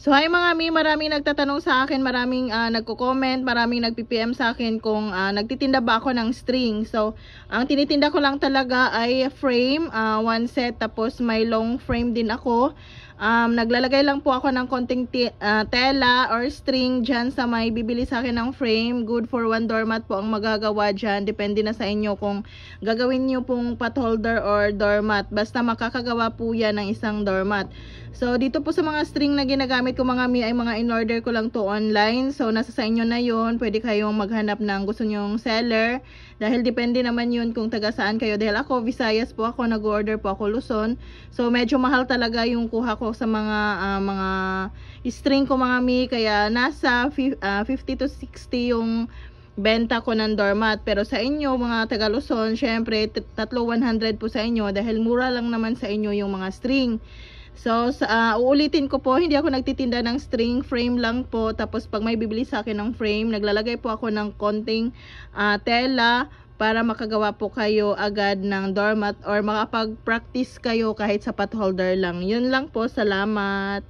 So hi mga mi, maraming nagtatanong sa akin, maraming nagko-comment, maraming nagpi-PM sa akin kung nagtitinda ba ako ng string. So ang tinitinda ko lang talaga ay frame, one set, tapos may long frame din ako. Naglalagay lang po ako ng konting tela or string dyan sa may bibili sa akin ng frame. Good for one doormat po ang magagawa dyan. Depende na sa inyo kung gagawin nyo pong pot holder or doormat. Basta makakagawa po yan ng isang doormat. So dito po sa mga string na ginagamit ko mga mi ay mga in-order ko lang to online. So nasa sa inyo na yun. Pwede kayong maghanap ng gusto nyong seller. Dahil depende naman yun kung taga saan kayo. Dahil ako Visayas po ako, nag-order po ako Luzon. So medyo mahal talaga yung kuha ko sa mga string ko mga mi. Kaya nasa 50 to 60 yung benta ko ng doormat. Pero sa inyo mga taga Luzon, syempre 300 po sa inyo. Dahil mura lang naman sa inyo yung mga string. So, uulitin ko po, hindi ako nagtitinda ng string, frame lang po. Tapos pag may bibili sa akin ng frame, naglalagay po ako ng konting tela para makagawa po kayo agad ng doormat or makapag-practice kayo kahit sa pot holder lang. Yun lang po, salamat.